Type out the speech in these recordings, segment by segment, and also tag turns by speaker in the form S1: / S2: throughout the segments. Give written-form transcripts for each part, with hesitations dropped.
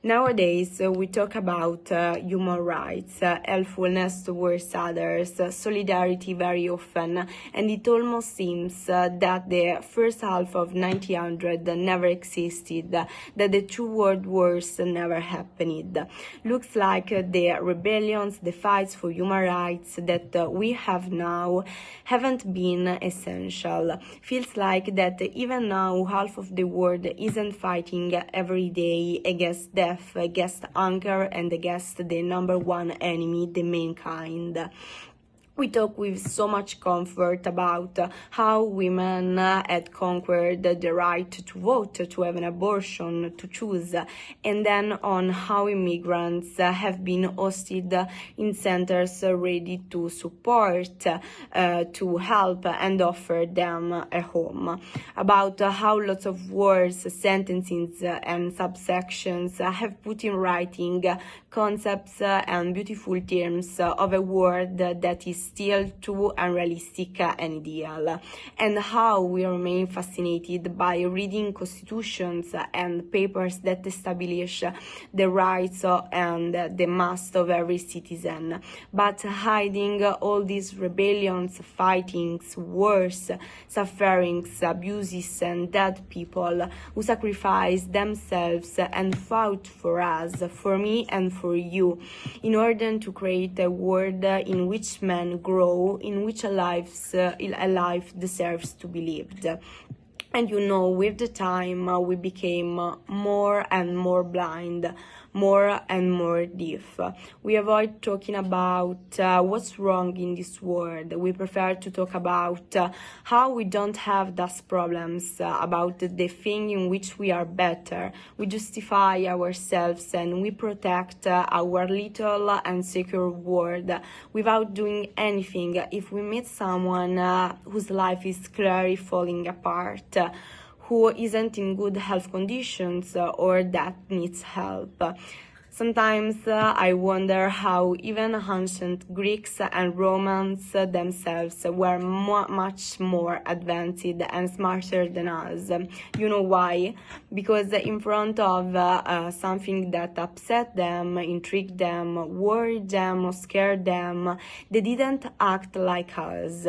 S1: Nowadays, we talk about human rights, helpfulness towards others, solidarity very often, and it almost seems that the first half of 1900 never existed, that the two world wars never happened. Looks like the rebellions, the fights for human rights that we have now haven't been essential. Feels like that even now half of the world isn't fighting every day against death, against hunger, and against the number one enemy, the mankind. We talk with so much comfort about how women had conquered the right to vote, to have an abortion, to choose, and then on how immigrants have been hosted in centers ready to support, to help and offer them a home. About how lots of words, sentences, and subsections have put in writing concepts and beautiful terms of a world that is still too unrealistic and ideal, and how we remain fascinated by reading constitutions and papers that establish the rights and the must of every citizen, but hiding all these rebellions, fightings, wars, sufferings, abuses, and dead people who sacrificed themselves and fought for us, for me and for you, in order to create a world in which men grow, in which a life deserves to be lived. And with the time, we became more and more blind, more and more deaf. We avoid talking about what's wrong in this world. We prefer to talk about how we don't have those problems, about the thing in which we are better. We justify ourselves and we protect our little and secure world without doing anything if we meet someone whose life is clearly falling apart, who isn't in good health conditions or that needs help. Sometimes I wonder how even ancient Greeks and Romans themselves were much more advanced and smarter than us. You know why? Because in front of something that upset them, intrigued them, worried them, or scared them, they didn't act like us.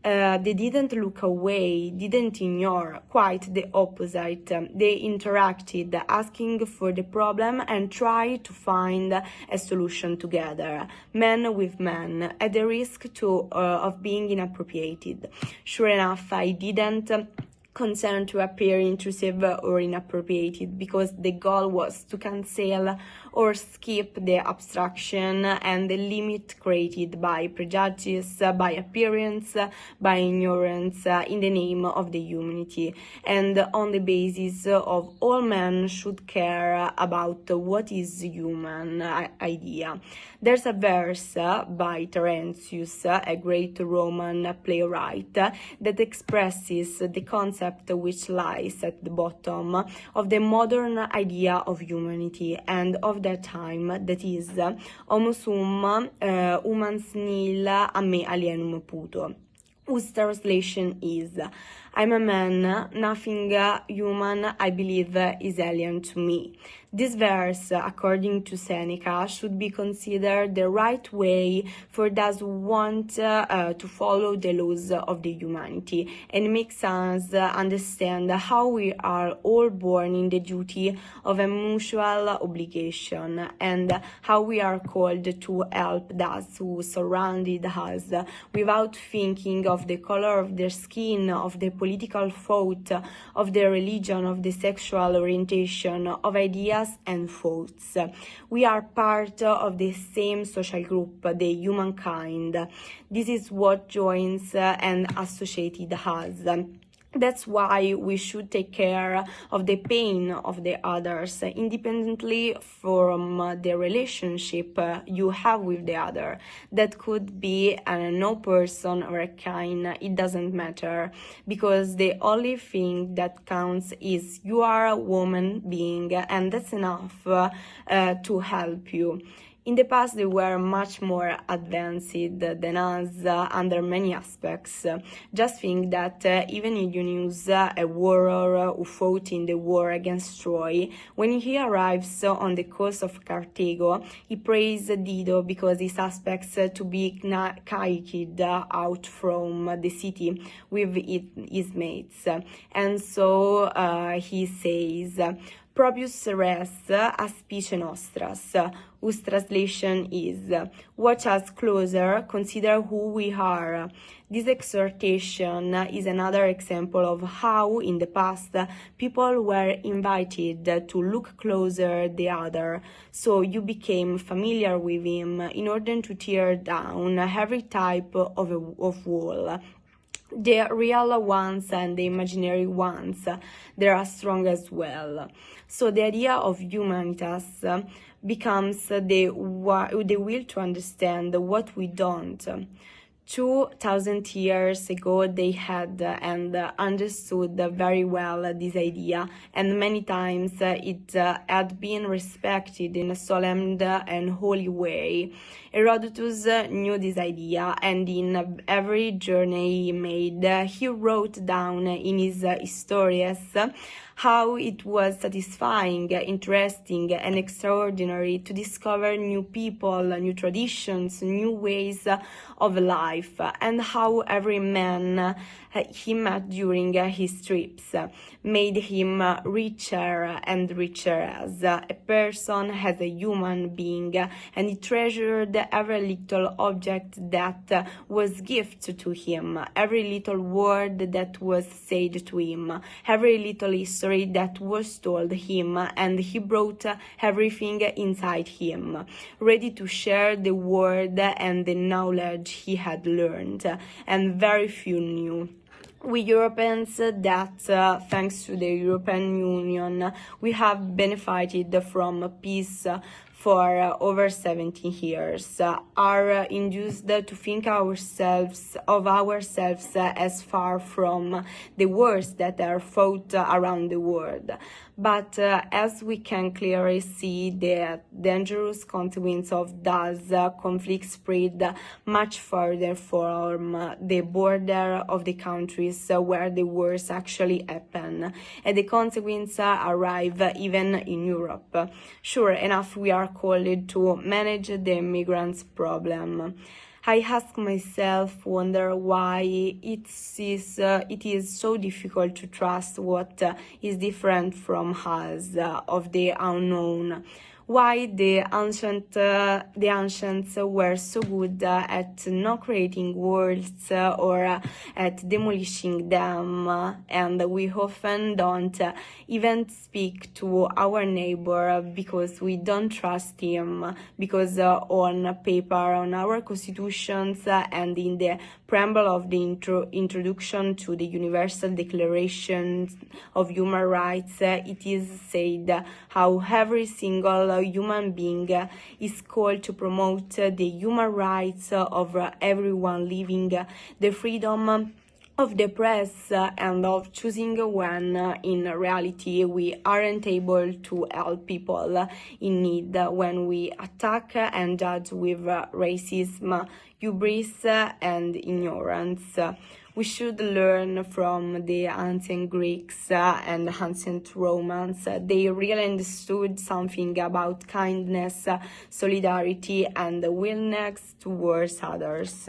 S1: They didn't look away, didn't ignore, quite the opposite. They interacted, asking for the problem and tried to find a solution together, men with men, at the risk of being inappropriated. Sure enough, I didn't consent to appear intrusive or inappropriated because the goal was to cancel or skip the abstraction and the limit created by prejudice, by appearance, by ignorance, in the name of the humanity, and on the basis of all men should care about what is human idea. There's a verse by Terentius, a great Roman playwright, that expresses the concept which lies at the bottom of the modern idea of humanity and of their time, that is, homo sum, humans nil, a me alienum puto, whose translation is, I'm a man, nothing human, I believe, is alien to me. This verse, according to Seneca, should be considered the right way for those who want to follow the laws of the humanity, and makes us understand how we are all born in the duty of a mutual obligation, and how we are called to help those who surrounded us without thinking of the color of their skin, of the political thought, of their religion, of the sexual orientation, of ideas and thoughts. We are part of the same social group, the humankind. This is what joins and associated us. That's why we should take care of the pain of the others, independently from the relationship you have with the other. That could be no person or a kind, it doesn't matter, because the only thing that counts is you are a woman being, and that's enough to help you. In the past, they were much more advanced than us under many aspects. Just think that even Eugenius, a warrior who fought in the war against Troy, when he arrives on the coast of Carthago, he praised Dido because he suspects to be kicked out from the city with his mates. And so he says, Propius res aspice nostras, whose translation is, watch us closer, consider who we are. This exhortation is another example of how, in the past, people were invited to look closer the other, so you became familiar with him in order to tear down every type of wall. The real ones and the imaginary ones, they are strong as well. So the idea of humanities becomes the will to understand what we don't. 2,000 years ago, they had and understood very well this idea, and many times it had been respected in a solemn and holy way. Herodotus knew this idea, and in every journey he made, he wrote down in his histories how it was satisfying, interesting, and extraordinary to discover new people, new traditions, new ways of life, and how every man he met during his trips made him richer and richer as a person, as a human being, and he treasured every little object that was gift to him, every little word that was said to him, every little history that was told him, and he brought everything inside him, ready to share the word and the knowledge he had learned, and very few knew. We Europeans, thanks to the European Union, we have benefited from peace for over 70 years, are induced to think of ourselves as far from the wars that are fought around the world. But as we can clearly see, the dangerous consequence of those conflicts spread much further from the border of the countries where the wars actually happen, and the consequences arrive even in Europe. Sure enough, we are called to manage the migrants' problem. I ask myself, wonder why it is so difficult to trust what is different from us, of the unknown. Why the ancients were so good at not creating worlds or at demolishing them, and we often don't even speak to our neighbor because we don't trust him, because on paper, on our constitutions, and in the preamble of the introduction to the Universal Declaration of Human Rights, it is said how every single human being is called to promote the human rights of everyone living, the freedom of the press, and of choosing when in reality we aren't able to help people in need, when we attack and judge with racism, hubris, and ignorance. We should learn from the ancient Greeks and ancient Romans. They really understood something about kindness, solidarity, and willingness towards others.